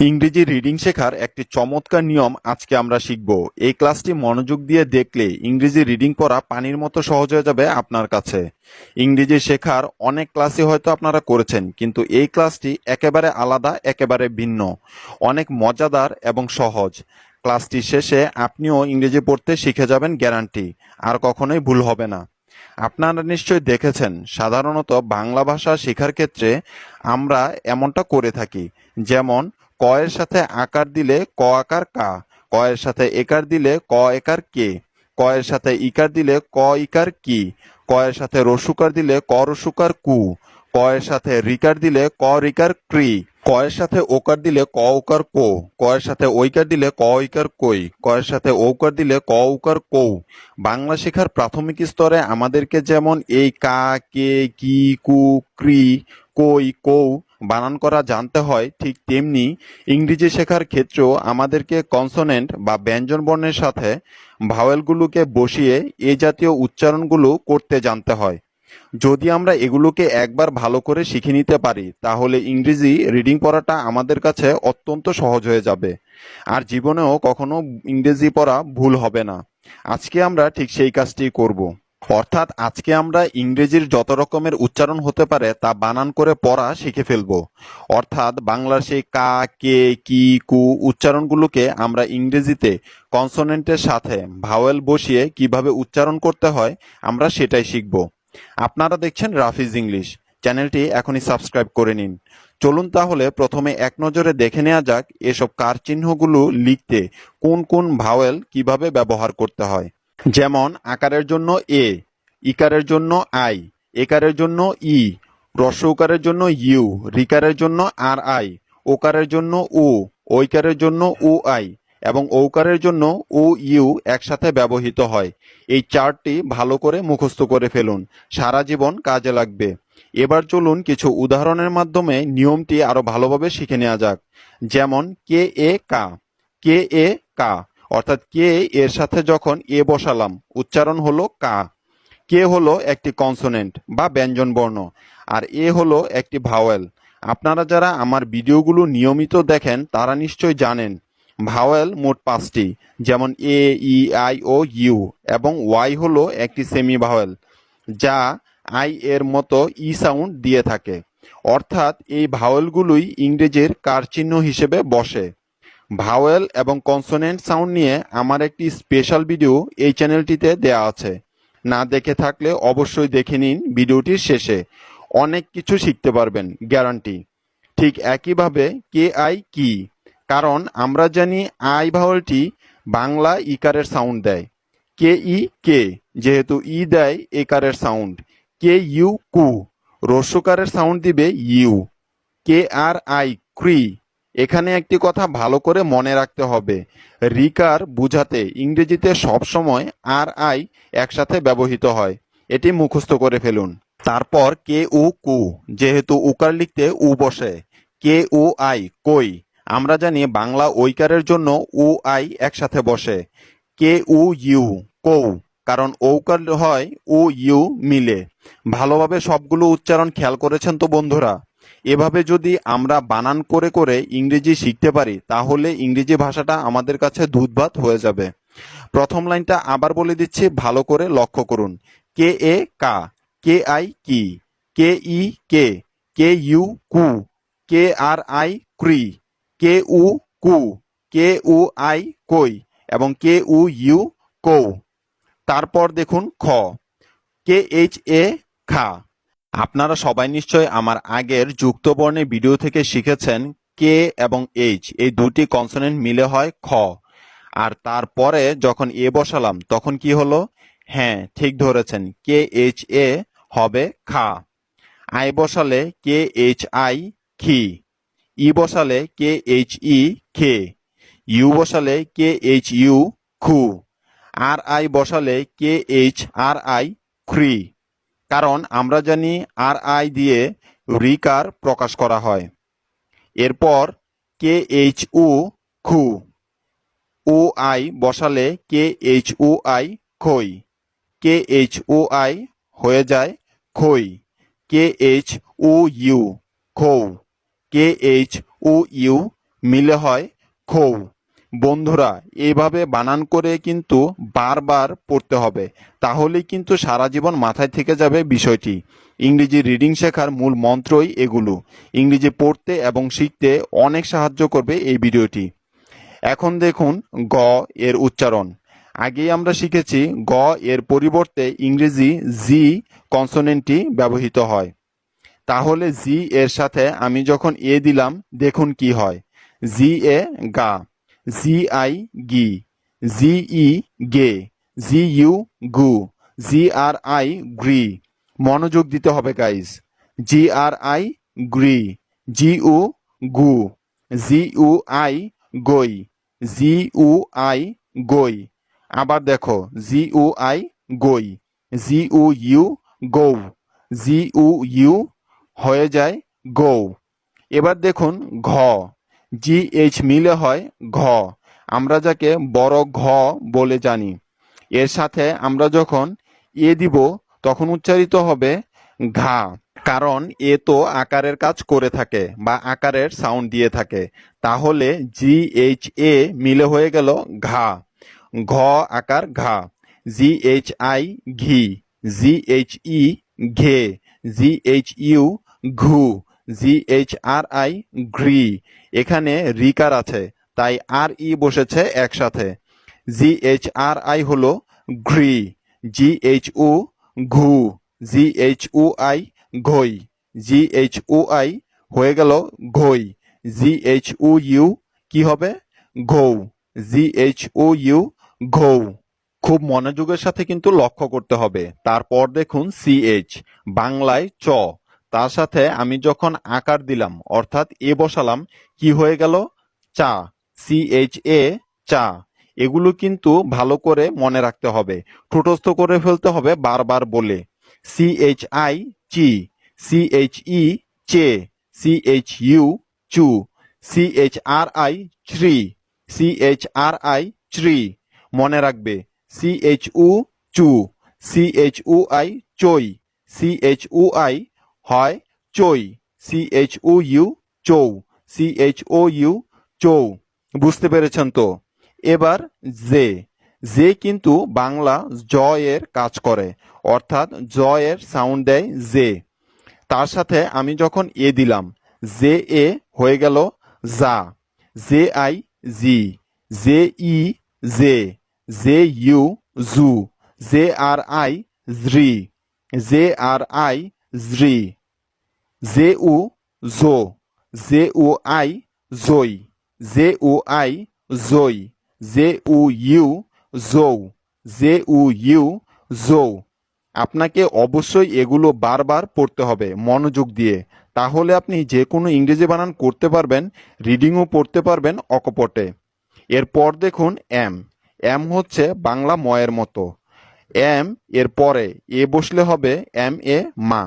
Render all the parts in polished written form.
ইংরেজি রিডিং শেখার একটি চমৎকার নিয়ম আজকে আমরা শিখব। এই ক্লাসটি মনোযোগ দিয়ে দেখলে ইংরেজি রিডিং পড়া পানির মতো সহজ হয়ে যাবে আপনার কাছে। ইংরেজি শেখার অনেক ক্লাসই হয়তো আপনারা করেছেন, কিন্তু এই ক্লাসটি একেবারে আলাদা, একেবারে ভিন্ন, অনেক মজাদার এবং সহজ। ক্লাসটি শেষে আপনিও ইংরেজি পড়তে শিখে যাবেন, গ্যারান্টি। আর কখনোই ভুল হবে না। আপনারা নিশ্চয়ই দেখেছেন, সাধারণত বাংলা ভাষা শেখার ক্ষেত্রে আমরা এমনটা করে থাকি। যেমন, ক এর সাথে আকার দিলে ক আকার কা, ক এর সাথে একার দিলে ক একার কে, ক এর সাথে ইকার দিলে ক ইকার কি, ক এর সাথে রসুকার দিলে ক রসুকার কু, ক এর সাথে রিকার দিলে ক রিকার ক্রি, ক এর সাথে ওকার দিলে ক ওকার কো, ক এর সাথে ঐকার দিলে ক ঐকার কই, ক এর সাথে ঔকার দিলে ক ঔকার কৌ। বাংলা শেখার প্রাথমিক স্তরে আমাদেরকে যেমন এই কা, কে, কি, কু, ক্রি, কই, কৌ বানান করা জানতে হয়, ঠিক তেমনি ইংরেজি শেখার ক্ষেত্রেও আমাদেরকে কনসোনেন্ট বা ব্যঞ্জন বর্ণের সাথে ভাওয়েলগুলোকে বসিয়ে এ জাতীয় উচ্চারণগুলো করতে জানতে হয়। যদি আমরা এগুলোকে একবার ভালো করে শিখে নিতে পারি, তাহলে ইংরেজি রিডিং পড়াটা আমাদের কাছে অত্যন্ত সহজ হয়ে যাবে। আর জীবনেও কখনো ইংরেজি পড়া ভুল হবে না। আজকে আমরা ঠিক সেই কাজটি করব। অর্থাৎ আজকে আমরা ইংরেজির যত রকমের উচ্চারণ হতে পারে তা বানান করে পড়া শিখে ফেলব। অর্থাৎ বাংলার সেই কা, কে, কি, কু উচ্চারণগুলোকে আমরা ইংরেজিতে কনসোনেন্টের সাথে ভাওয়েল বসিয়ে কিভাবে উচ্চারণ করতে হয় আমরা সেটাই শিখব। আপনারা দেখছেন রাফিজ ইংলিশ। চ্যানেলটি এখনই সাবস্ক্রাইব করে নিন। চলুন তাহলে প্রথমে এক নজরে দেখে নেওয়া যাক এসব কার চিহ্নগুলো লিখতে কোন কোন ভাওয়েল কিভাবে ব্যবহার করতে হয়। যেমন, আকারের জন্য এ, ইকারের জন্য আই, একারের জন্য ই, হ্রস্ব উকারের জন্য ইউ, রিকারের জন্য আর আই, ওকারের জন্য উ, ঐকারের জন্য উ আই এবং ঔকারের জন্য উ ইউ একসাথে ব্যবহৃত হয়। এই চারটি ভালো করে মুখস্থ করে ফেলুন, সারা জীবন কাজে লাগবে। এবার চলুন কিছু উদাহরণের মাধ্যমে নিয়মটি আরো ভালোভাবে শিখে নেওয়া যাক। যেমন, কে এ কা, কে এ কা অর্থাৎ কে এর সাথে যখন এ বসালাম উচ্চারণ হলো কা। কে হলো একটি কনসোনেন্ট বা ব্যঞ্জন বর্ণ, আর এ হলো একটি ভাওয়েল। আপনারা যারা আমার ভিডিওগুলো নিয়মিত দেখেন তারা নিশ্চয় জানেন ভাওয়েল মোট 5টি। যেমন এ, ই, আই ও ইউ, এবং ওয়াই হলো একটি সেমি ভাওয়েল যা আই এর মতো ই সাউন্ড দিয়ে থাকে। অর্থাৎ এই ভাওয়েলগুলোই ইংরেজির কার চিহ্ন হিসেবে বসে। ভাওয়েল এবং কনসোনেন্ট সাউন্ড নিয়ে আমার একটি স্পেশাল ভিডিও এই চ্যানেলটিতে দেয়া আছে। না দেখে থাকলে অবশ্যই দেখে নিন ভিডিওটির শেষে। অনেক কিছু শিখতে পারবেন, গ্যারান্টি। ঠিক একইভাবে কে আই কি, কারণ আমরা জানি আই ভাওয়েলটি বাংলা ইকারের সাউন্ড দেয়। কে ই কে, যেহেতু ই দেয় একারের সাউন্ড। কে ইউ কু, রস্যকারের সাউন্ড দিবে ইউ। কে আর আই ক্রি, এখানে একটি কথা ভালো করে মনে রাখতে হবে, রিকার বুঝাতে ইংরেজিতে সবসময় আর আই একসাথে ব্যবহৃত হয়। এটি মুখস্থ করে ফেলুন। তারপর কে উ কু, যেহেতু উকার লিখতে উ বসে। কে উ আই কই, আমরা জানি বাংলা ঐকারের জন্য উ আই একসাথে বসে। কে উ ইউ কৌ, কারণ ঔকার হয় উ ইউ মিলে। ভালোভাবে সবগুলো উচ্চারণ খেয়াল করেছেন তো বন্ধুরা? এভাবে যদি আমরা বানান করে করে ইংরেজি শিখতে পারি, তাহলে ইংরেজি ভাষাটা আমাদের কাছে দুধভাত হয়ে যাবে। প্রথম লাইনটা আবার বলে দিচ্ছি, ভালো করে লক্ষ্য করুন। কে এ কা, কে আই কি, কে ই কে, কে ইউ কু, কে আর আই ক্রি, কে উ কু, কে উ আই কই এবং কে উ ইউ কৌ। তারপর দেখুন খ, কে এইচ এ খা। আপনারা সবাই নিশ্চয় আমার আগের যুক্ত বর্ণের ভিডিও থেকে শিখেছেন কে এবং এইচ এই দুটি কনসোনেন্ট মিলে হয় খ। আর তারপরে যখন এ বসালাম তখন কি হলো? হ্যাঁ, ঠিক ধরেছেন, কে এইচ এ হবে খা। আই বসালে কে এইচ আই খি, ই বসালে কে এইচ ই খে, ইউ বসালে কে এইচ ইউ খু, আর আই বসালে কে এইচ আর আই খ্রি। কারণ আমরা জানি আর আই দিয়ে রিকার প্রকাশ করা হয়। এরপর কে এইচ উ খু, ও আই বসালে কে এইচ ও আই খই, কে এইচ ও আই হয়ে যায় খই। কে এইচ ও ইউ খৌ, কে এইচ ও ইউ মিলে হয় খৌ। বন্ধুরা, এইভাবে বানান করে কিন্তু বারবার পড়তে হবে, তাহলেই কিন্তু সারা জীবন মাথায় থেকে যাবে বিষয়টি। ইংরেজি রিডিং শেখার মূল মন্ত্রই এগুলো। ইংরেজি পড়তে এবং শিখতে অনেক সাহায্য করবে এই ভিডিওটি। এখন দেখুন গ এর উচ্চারণ। আগেই আমরা শিখেছি গ এর পরিবর্তে ইংরেজি জি কনসোনেন্টটি ব্যবহৃত হয়। তাহলে জি এর সাথে আমি যখন এ দিলাম, দেখুন কি হয়। জি এ গা, জি আই গি, জি ই গে, জি ইউ গু, জি আর আই গ্রি। মনোযোগ দিতে হবে গাইজ। জি আর আই গ্রি, জি উ গু, জি উ আই গই, জি উ আই গই। আবার দেখো, জি উ আই গই, জি উ ইউ গৌ, জি উ ইউ হয়ে যায় গৌ। এবার দেখুন ঘ, জি এইচ মিলে হয় ঘ। আমরা যাকে বড় ঘ বলে জানি। এর সাথে আমরা যখন এ দিব, তখন উচ্চারিত হবে ঘা। কারণ এ তো আকারের কাজ করে থাকে বা আকারের সাউন্ড দিয়ে থাকে। তাহলে জি এইচ এ মিলে হয়ে গেল ঘা। ঘ আকার ঘা। জি এইচ আই ঘি, জি এইচ ই ঘে, জি এইচ ইউ ঘু, জি এইচ আর আই ঘ্রি। এখানে রিকার আছে, তাই আর ই বসেছে একসাথে। জি এইচ আর আই হলো ঘ্রি, জি এইচ উ ঘু, জি এইচ উ আই ঘই, জি এইচ উ আই হয়ে গেল ঘই। জি এইচ উ ইউ কি হবে? ঘৌ। জি এইচ উ ইউ ঘৌ। খুব মনোযোগের সাথে কিন্তু লক্ষ্য করতে হবে। তারপর দেখুন সিএইচ, বাংলায় চ। তার সাথে আমি যখন আকার দিলাম অর্থাৎ এ বসালাম, কি হয়ে গেল? চা। সিএইচ এ চা। এগুলো কিন্তু ভালো করে মনে রাখতে হবে, ঠোঁটস্থ করে ফেলতে হবে বারবার বলে। সিএইচ আই চি, সিএইচ ই চে, সিএইচ ইউ চু, সিএইচ আর আই শ্রী, সিএইচ আর আই শ্রী। মনে রাখবে সিএইচ উ চু, সিএইচ উ আই চই, সিএইচ উ আই হয় চই, সিএইচ উ ইউ চৌ, সিএইচ ও ইউ চৌ। বুঝতে পেরেছেন তো? এবার জে, জে কিন্তু বাংলা জ এর কাজ করে, অর্থাৎ জ এর সাউন্ড দেয় জে। তার সাথে আমি যখন এ দিলাম, জে এ হয়ে গেল যা। জে আই জি, জে ই জে, জে ইউ জু, জে আর আই জ্রি, জে আর আই জ্রি। জে উ জো, জে উ আই জই, জে উ আই জই, জে উ ইউ জৌ, জে উ ইউ জৌ। আপনাকে অবশ্যই এগুলো বারবার পড়তে হবে মনোযোগ দিয়ে। তাহলে আপনি যে কোনো ইংরেজি বানান করতে পারবেন, রিডিংও পড়তে পারবেন অকপটে। এরপর দেখুন এম। এম হচ্ছে বাংলা ময়ের মতো। এম এর পরে এ বসলে হবে এম এ মা,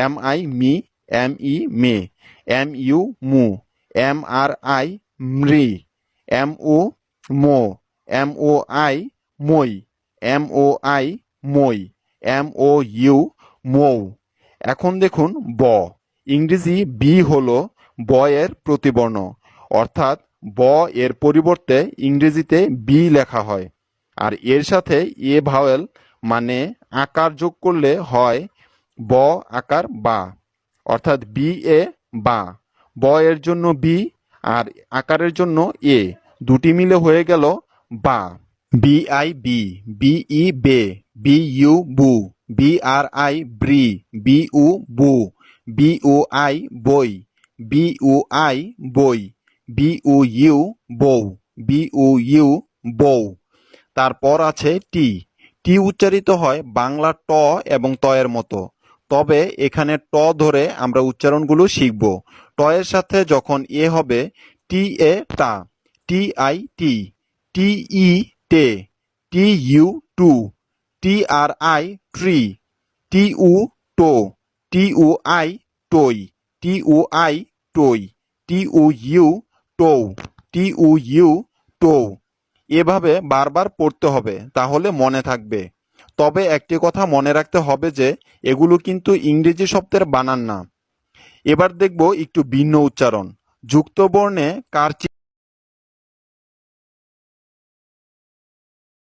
এম আই মি, এম ই মে, এম ইউ মু, এম আর আই মৃ, এম ও মো, এম ও আই মই, এম ও আই মই, এম ও ইউ মৌ। এখন দেখুন ব। ইংরেজি বি হলো ব এর প্রতিবর্ণ, অর্থাৎ ব এর পরিবর্তে ইংরেজিতে বি লেখা হয়। আর এর সাথে এ ভাওয়েল মানে আকার যোগ করলে হয় ব আকার বা, অর্থাৎ বি এ বা। ব এর জন্য বি আর আকারের জন্য এ, দুটি মিলে হয়ে গেল বা। বি আই বি, বি ই বে, বি ইউ বু, বি আর আই ব্রি, বি উ বু, বি উ আই বই, বি উ আই বই, বি উ ইউ বউ, বি উ ইউ বউ। তারপর আছে টি। টি উচ্চারিত হয় বাংলা ট এবং ত এর মতো, তবে এখানে ট ধরে আমরা উচ্চারণগুলো শিখব। ট এর সাথে যখন এ হবে, টি এ টা, টি আই টি, টি ই টে, টি ইউ টু, টি আর আই ট্রি, টি উ টো, টি উ আই টই, টি উ আই টই, টি উ ইউ টৌ, টি উ ইউ টৌ। এভাবে বারবার পড়তে হবে, তাহলে মনে থাকবে। তবে একটি কথা মনে রাখতে হবে যে এগুলো কিন্তু ইংরেজি শব্দের বানান না। এবার দেখব একটু ভিন্ন উচ্চারণ। যুক্ত বর্ণে কার